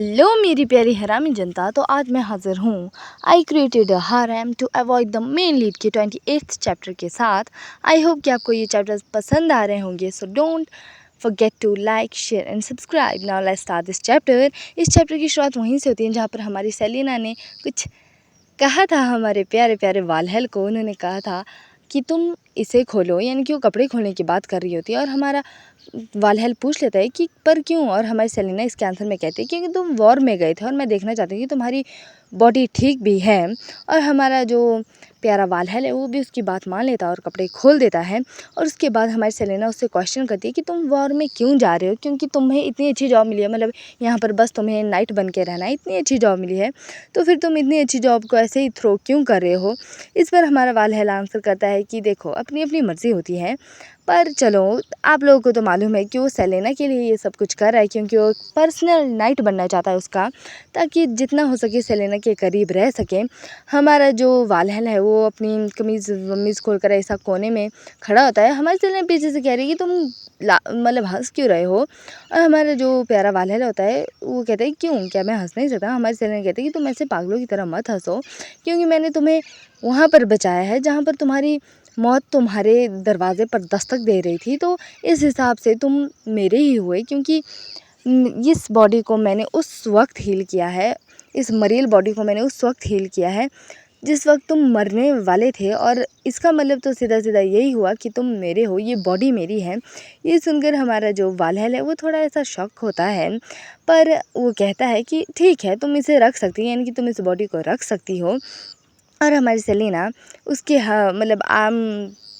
Hello मेरी प्यारी हरामी जनता। तो आज मैं हाजिर हूँ I created harem to avoid the main lead के 28th चैप्टर के साथ। आई होप कि आपको ये चैप्टर्स पसंद आ रहे होंगे। So don't forget to like share and subscribe. Now let's start this chapter. इस चैप्टर की शुरुआत वहीं से होती है जहाँ पर हमारी सेलिना ने कुछ कहा था हमारे प्यारे प्यारे वालहल को। उन्होंने कहा था कि तुम इसे खोलो, यानी कि वो कपड़े खोलने की बात कर रही होती है और हमारा वालहल पूछ लेता है कि पर क्यों, और हमारी सेलिना इसके आंसर में कहती है क्योंकि तुम वॉर में गए थे और मैं देखना चाहती हूँ कि तुम्हारी बॉडी ठीक भी है। और हमारा जो प्यारा वालहल है वो भी उसकी बात मान लेता है और कपड़े खोल देता है। और उसके बाद हमारी सेलिना उससे क्वेश्चन करती है कि तुम वॉर में क्यों जा रहे हो, क्योंकि तुम्हें इतनी अच्छी जॉब मिली है, मतलब यहाँ पर बस तुम्हें नाइट बन के रहना है, इतनी अच्छी जॉब मिली है, तो फिर तुम इतनी अच्छी जॉब को ऐसे ही थ्रो क्यों कर रहे हो। इस पर हमारा वालहल आंसर करता है कि देखो, अपनी अपनी मर्ज़ी होती है, पर चलो आप लोगों को तो मालूम है कि वो सेलेना के लिए ये सब कुछ कर रहा है, क्योंकि वो पर्सनल नाइट बनना चाहता है उसका, ताकि जितना हो सके सेलेना के करीब रह सके। हमारा जो वालहल है वो अपनी कमीज़ वमीज़ खोल कर ऐसा कोने में खड़ा होता है। हमारी सेलेना पीछे से कह रही है कि तुम मतलब हंस क्यों रहे हो। और हमारा जो प्यारा वालहल होता है वो कहता है क्यों, क्या मैं हंस नहीं सकता। हमारी सेलेना कहती है कि तुम ऐसे पागलों की तरह मत हंसो, क्योंकि मैंने तुम्हें वहाँ पर बचाया है जहाँ पर तुम्हारी मौत तुम्हारे दरवाज़े पर दस्तक दे रही थी। तो इस हिसाब से तुम मेरे ही हुए, क्योंकि इस बॉडी को मैंने उस वक्त हील किया है, इस मरील बॉडी को मैंने उस वक्त हील किया है जिस वक्त तुम मरने वाले थे। और इसका मतलब तो सीधा सीधा यही हुआ कि तुम मेरे हो, ये बॉडी मेरी है। ये सुनकर हमारा जो वालहल है वो थोड़ा ऐसा शॉक होता है, पर वो कहता है कि ठीक है, तुम इसे रख सकती हो, यानी कि तुम इस बॉडी को रख सकती हो। और हमारी सेलिना उसके मतलब आम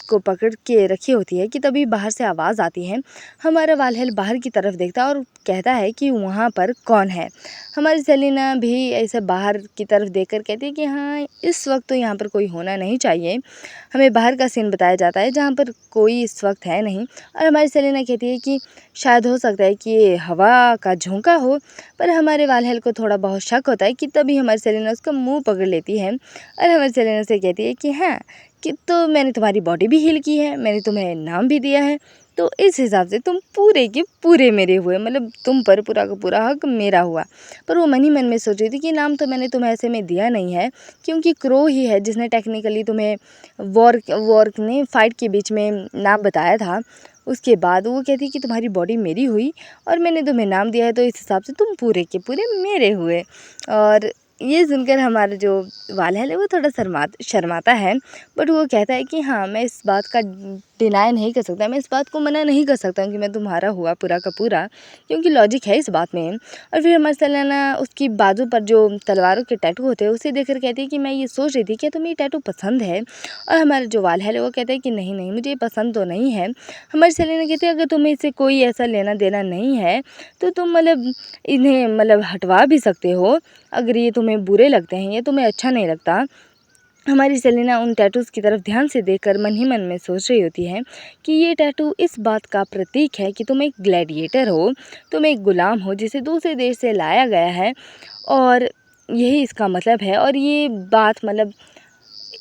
को पकड़ के रखी होती है कि तभी बाहर से आवाज़ आती है। हमारा वालहल बाहर की तरफ देखता है और कहता है कि वहाँ पर कौन है। हमारी सेलिना भी ऐसे बाहर की तरफ देखकर कहती है कि हाँ, इस वक्त तो यहाँ पर कोई होना नहीं चाहिए। हमें बाहर का सीन बताया जाता है जहाँ पर कोई इस वक्त है नहीं। और हमारी सेलिना कहती है कि शायद हो सकता है कि ये हवा का झोंका हो। पर हमारे वालहल को थोड़ा बहुत शक होता है कि तभी हमारी सेलिना उसका मुंह पकड़ लेती है और हमारी सेलिना से कहती है कि हाँ, कि तो मैंने तुम्हारी बॉडी भी हील की है, मैंने तुम्हें नाम भी दिया है, तो इस हिसाब से तुम पूरे के पूरे मेरे हुए, मतलब तुम पर पूरा का पूरा हक मेरा हुआ। पर वो मन ही मन में सोच रही थी कि नाम तो मैंने तुम्हें ऐसे में दिया नहीं है, क्योंकि क्रो ही है जिसने टेक्निकली तुम्हें वॉर ने फाइट के बीच में नाम बताया था। उसके बाद वो कहती कि तुम्हारी बॉडी मेरी हुई और मैंने तुम्हें नाम दिया है, तो इस हिसाब से तुम पूरे के पूरे मेरे हुए। और ये सुनकर हमारा जो वालहल है वो थोड़ा शर्माता है, बट वो कहता है कि हाँ, मैं इस बात का डिनाई नहीं कर सकता, मैं इस बात को मना नहीं कर सकता कि मैं तुम्हारा हुआ पूरा का पूरा, क्योंकि लॉजिक है इस बात में। और फिर हमारी सेलेना उसकी बाजू पर जो तलवारों के टैटू होते हैं उसे देखकर कहती है कि मैं ये सोच रही थी कि तुम्हें ये टैटू पसंद है। और हमारा जो वालहल है वो कहता है कि नहीं नहीं, मुझे ये पसंद तो नहीं है। हमारी सेलेना कहती है अगर तुम्हें इससे कोई ऐसा लेना देना नहीं है तो तुम मतलब इन्हें मतलब हटवा भी सकते हो, अगर ये तुम्हें बुरे लगते हैं, ये तुम्हें अच्छा नहीं लगता। हमारी सेलिना उन टैटूज़ की तरफ ध्यान से देखकर मन ही मन में सोच रही होती है कि ये टैटू इस बात का प्रतीक है कि तुम एक ग्लैडिएटर हो, तुम एक गुलाम हो जिसे दूसरे देश से लाया गया है, और यही इसका मतलब है। और ये बात मतलब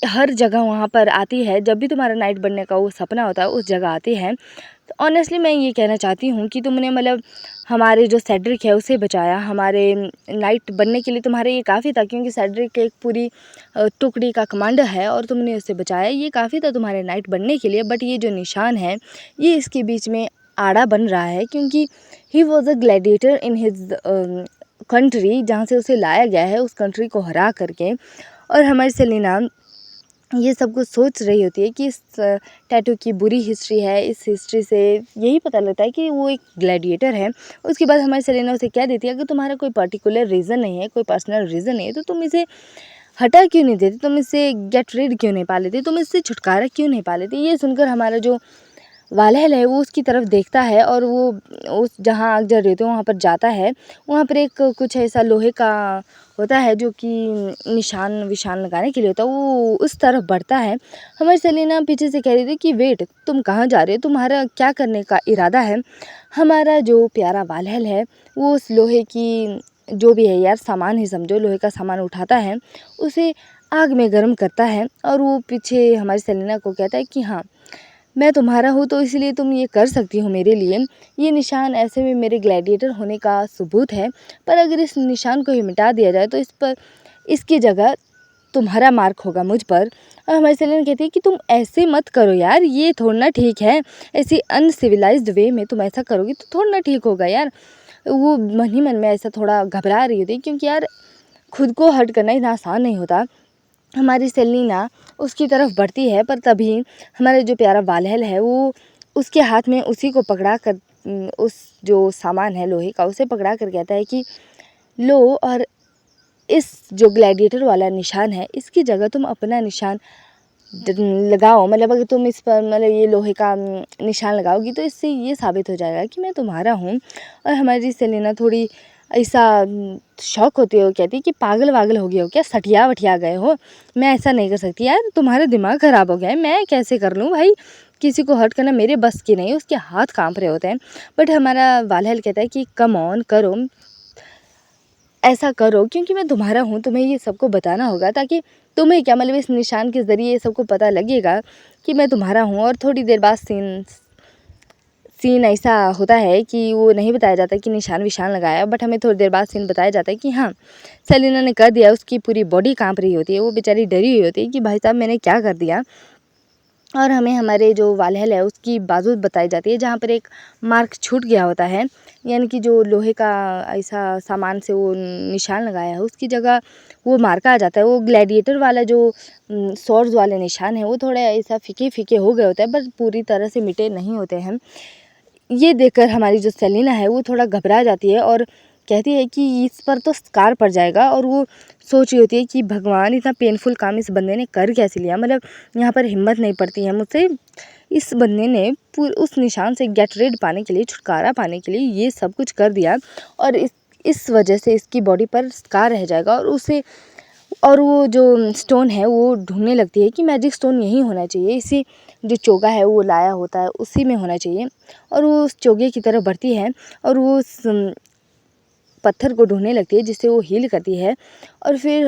हर जगह वहाँ पर आती है, जब भी तुम्हारा नाइट बनने का वो सपना होता है उस जगह आती है। तो ऑनेस्टली मैं ये कहना चाहती हूँ कि तुमने मतलब हमारे जो सेड्रिक है उसे बचाया, हमारे नाइट बनने के लिए तुम्हारे ये काफ़ी था, क्योंकि सेड्रिक एक पूरी टुकड़ी का कमांडर है और तुमने उसे बचाया, ये काफ़ी था तुम्हारे नाइट बनने के लिए। बट ये जो निशान है ये इसके बीच में आड़ा बन रहा है, क्योंकि he was a gladiator in his country, जहाँ से उसे लाया गया है उस कंट्री को हरा करके। और हमारी सेलिना ये सब कुछ सोच रही होती है कि इस टैटू की बुरी हिस्ट्री है, इस हिस्ट्री से यही पता लगता है कि वो एक ग्लैडिएटर है। उसके बाद हमारी सेलेना उसे कह देती है अगर तुम्हारा कोई पर्टिकुलर रीज़न नहीं है, कोई पर्सनल रीज़न नहीं है, तो तुम इसे हटा क्यों नहीं देती, तुम इससे गेट रिड क्यों नहीं पा लेती, तुम इससे छुटकारा क्यों नहीं पा लेती। ये सुनकर हमारा जो वालहल है वो उसकी तरफ देखता है और वो उस जहाँ आग जल रही होती है वहाँ पर जाता है। वहाँ पर एक कुछ ऐसा लोहे का होता है जो कि निशान विशान लगाने के लिए होता है, वो उस तरफ बढ़ता है। हमारी सेलिना पीछे से कह रही थी कि वेट, तुम कहाँ जा रहे हो, तुम्हारा क्या करने का इरादा है। हमारा जो प्यारा वालहल है वो उस लोहे की जो भी है यार सामान ही समझो, लोहे का सामान उठाता है, उसे आग में गर्म करता है और वो पीछे हमारी सेलिना को कहता है कि हाँ, मैं तुम्हारा हूँ तो इसलिए तुम ये कर सकती हो मेरे लिए। ये निशान ऐसे में मेरे ग्लैडिएटर होने का सबूत है, पर अगर इस निशान को ही मिटा दिया जाए तो इसकी जगह तुम्हारा मार्क होगा मुझ पर। और हमारी सेलेना कहती है कि तुम ऐसे मत करो यार, ये थोड़ा ठीक है, ऐसी अनसिविलाइज्ड वे में तुम ऐसा करोगी तो थोड़ा ठीक होगा यार। वो मन ही मन में ऐसा थोड़ा घबरा रही होती है, क्योंकि यार खुद को हर्ट करना इतना आसान नहीं होता। हमारी सेलिना उसकी तरफ बढ़ती है, पर तभी हमारा जो प्यारा वालहल है वो उसके हाथ में उसी को पकड़ा कर उस जो सामान है लोहे का उसे पकड़ा कर कहता है कि लो, और इस जो ग्लैडिएटर वाला निशान है इसकी जगह तुम अपना निशान लगाओ। मतलब अगर तुम इस पर मतलब ये लोहे का निशान लगाओगी तो इससे ये साबित हो जाएगा कि मैं तुम्हारा हूँ। और हमारी सेलिना थोड़ी ऐसा शौक होती हो, कहती कि पागल वागल हो गए हो क्या, सठिया वठिया गए हो, मैं ऐसा नहीं कर सकती यार, तुम्हारा दिमाग ख़राब हो गया है, मैं कैसे कर लूँ भाई, किसी को हर्ट करना मेरे बस की नहीं। उसके हाथ कांप रहे होते हैं। बट हमारा वालहल कहता है कि कम ऑन करो, ऐसा करो, क्योंकि मैं तुम्हारा हूँ, तुम्हें ये सबको बताना होगा, ताकि तुम्हें क्या मतलब इस निशान के ज़रिए सबको पता लगेगा कि मैं तुम्हारा हूँ। और थोड़ी देर बाद सीन ऐसा होता है कि वो नहीं बताया जाता कि निशान विशान लगाया, बट हमें थोड़ी देर बाद सीन बताया जाता है कि हाँ, सेलिना ने कर दिया। उसकी पूरी बॉडी कांप रही होती है, वो बेचारी डरी हुई होती है कि भाई साहब मैंने क्या कर दिया। और हमें हमारे जो वालहल है उसकी बाजू बताई जाती है, जहाँ पर एक मार्क छूट गया होता है, यानी कि जो लोहे का ऐसा सामान से वो निशान लगाया है उसकी जगह वो मार्का आ जाता है। वो ग्लैडिएटर वाला जो स्वॉर्ड्स वाले निशान है वो थोड़े ऐसा फीके फीके हो गए होते हैं, पर पूरी तरह से मिटे नहीं होते हैं। ये देखकर हमारी जो सेलिना है वो थोड़ा घबरा जाती है और कहती है कि इस पर तो स्कार पड़ जाएगा। और वो सोच रही होती है कि भगवान, इतना पेनफुल काम इस बंदे ने कर कैसे लिया, मतलब यहाँ पर हिम्मत नहीं पड़ती है मुझसे। इस बंदे ने उस निशान से गेट रेड पाने के लिए, छुटकारा पाने के लिए ये सब कुछ कर दिया, और इस वजह से इसकी बॉडी पर स्कार रह जाएगा। और वो जो स्टोन है वो ढूंढने लगती है कि मैजिक स्टोन यहीं होना चाहिए, इसी जो चोगा है वो लाया होता है उसी में होना चाहिए। और वो उस चोगे की तरफ बढ़ती है और वो उस पत्थर को ढूंढने लगती है जिससे वो हील करती है। और फिर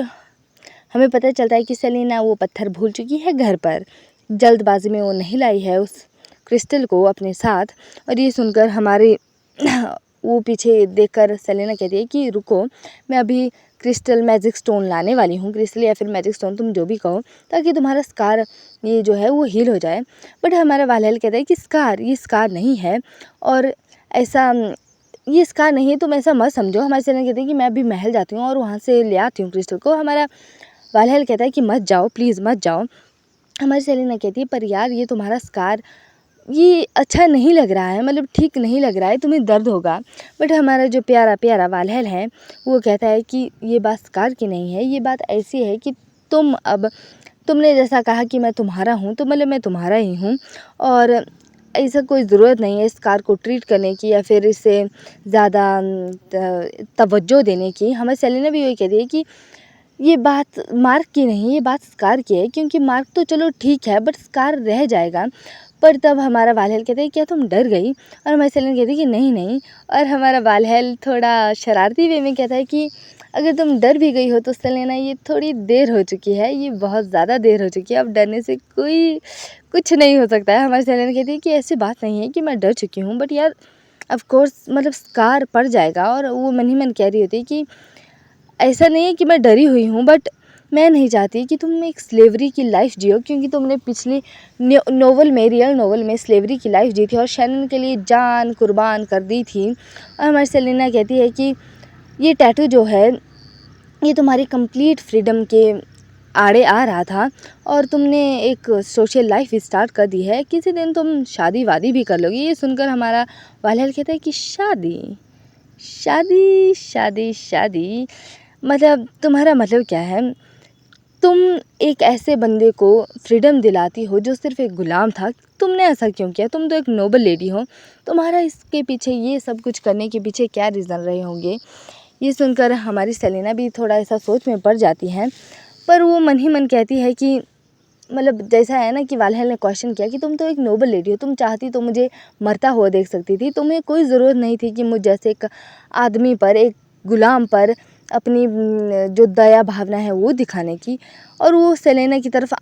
हमें पता चलता है कि सेलिना वो पत्थर भूल चुकी है घर पर, जल्दबाजी में वो नहीं लाई है उस क्रिस्टल को अपने साथ। और ये सुनकर हमारे वो पीछे देखकर सेलिना कहती है कि रुको, मैं अभी क्रिस्टल मैजिक स्टोन लाने वाली हूँ, क्रिस्टल या फिर मैजिक स्टोन तुम जो भी कहो, ताकि तुम्हारा स्कार ये जो है वो हील हो जाए। बट हमारा वालहल कहता है कि ये स्कार नहीं है, और ऐसा ये स्कार नहीं है, तुम ऐसा मत समझो। हमारे सेलिना कहते हैं कि मैं अभी महल जाती हूँ और वहाँ से ले आती हूँ क्रिस्टल को। हमारा वालहल कहता है कि मत जाओ, प्लीज़ मत जाओ। हमारी सेलिना कहती है पर यार ये तुम्हारा स्कार ये अच्छा नहीं लग रहा है, मतलब ठीक नहीं लग रहा है, तुम्हें दर्द होगा। बट हमारा जो प्यारा प्यारा वालहल है वो कहता है कि ये बात स्कार की नहीं है, ये बात ऐसी है कि तुमने जैसा कहा कि मैं तुम्हारा हूँ, तो मतलब मैं तुम्हारा ही हूँ, और ऐसा कोई ज़रूरत नहीं है इस कार को ट्रीट करने की या फिर इसे ज़्यादा तवज्जो देने की। हमारी सेलिना भी वही कहती है कि ये बात मार्क की नहीं, ये बात स्कार की है, क्योंकि मार्क तो चलो ठीक है बट स्कार रह जाएगा। पर तब हमारा वालहल कहता है क्या तुम डर गई, और हमारी सेलिना कहती है कि नहीं नहीं। और हमारा वालहल थोड़ा शरारती वे में कहता है कि अगर तुम डर भी गई हो तो सेलिना ये थोड़ी देर हो चुकी है, ये बहुत ज़्यादा देर हो चुकी है, अब डरने से कुछ नहीं हो सकता है। हमारी सेलिना कहती है कि ऐसी बात नहीं है कि मैं डर चुकी हूँ, बट यार ऑफ कोर्स मतलब स्कार पड़ जाएगा। और वो मन ही मन कह रही होती है कि ऐसा नहीं है कि मैं डरी हुई हूँ, बट मैं नहीं चाहती कि तुम एक स्लेवरी की लाइफ जियो, क्योंकि तुमने पिछली रियल नोवेल में स्लेवरी की लाइफ जी थी और शैनन के लिए जान कुर्बान कर दी थी। और हमारी सेलिना कहती है कि ये टैटू जो है ये तुम्हारी कंप्लीट फ्रीडम के आड़े आ रहा था, और तुमने एक सोशल लाइफ स्टार्ट कर दी है, किसी दिन तुम शादी वादी भी कर लोगी। ये सुनकर हमारा वालहल कहता है कि शादी शादी शादी शादी, मतलब तुम्हारा मतलब क्या है, तुम एक ऐसे बंदे को फ्रीडम दिलाती हो जो सिर्फ एक गुलाम था, तुमने ऐसा क्यों किया, तुम तो एक नोबल लेडी हो, तुम्हारा इसके पीछे ये सब कुछ करने के पीछे क्या रीज़न रहे होंगे। ये सुनकर हमारी सेलिना भी थोड़ा ऐसा सोच में पड़ जाती है, पर वो मन ही मन कहती है कि मतलब जैसा है ना कि वालहल ने क्वेश्चन किया कि तुम तो एक नोबल लेडी हो, तुम चाहती तो मुझे मरता हुआ देख सकती थी, तुम्हें कोई ज़रूरत नहीं थी कि मुझ जैसे एक आदमी पर, एक गुलाम पर अपनी जो दया भावना है वो दिखाने की। और वो सेलेना की तरफ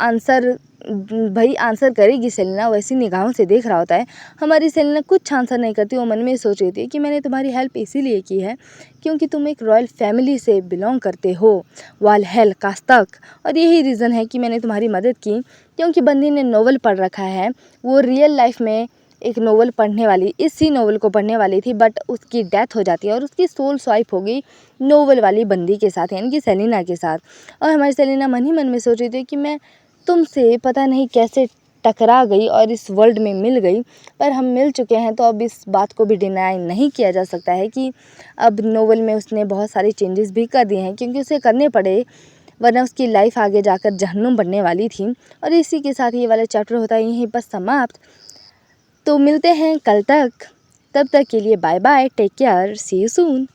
भाई आंसर करेगी सेलेना, वैसी निगाहों से देख रहा होता है। हमारी सेलेना कुछ आंसर नहीं करती, वो मन में सोच रही थी कि मैंने तुम्हारी हेल्प इसीलिए की है क्योंकि तुम एक रॉयल फैमिली से बिलोंग करते हो, वालहल कास्तक, और यही रीज़न है कि मैंने तुम्हारी मदद की। क्योंकि बंदी ने नोवेल पढ़ रखा है, वो रियल लाइफ में एक नोवेल पढ़ने वाली, इसी नोवेल को पढ़ने वाली थी, बट उसकी डेथ हो जाती है और उसकी सोल स्वाइप हो गई नोवेल वाली बंदी के साथ, यानी कि सेलिना के साथ। और हमारी सेलिना मन ही मन में सोच रही थी कि मैं तुमसे पता नहीं कैसे टकरा गई और इस वर्ल्ड में मिल गई, पर हम मिल चुके हैं तो अब इस बात को भी डिनाई नहीं किया जा सकता है कि अब नोवेल में उसने बहुत सारे चेंजेस भी कर दिए हैं, क्योंकि उसे करने पड़े, वरना उसकी लाइफ आगे जाकर जहन्नुम बनने वाली थी। और इसी के साथ ये वाला चैप्टर होता है यहीं पर समाप्त। तो मिलते हैं कल तक, तब तक के लिए bye bye, take care, see you soon.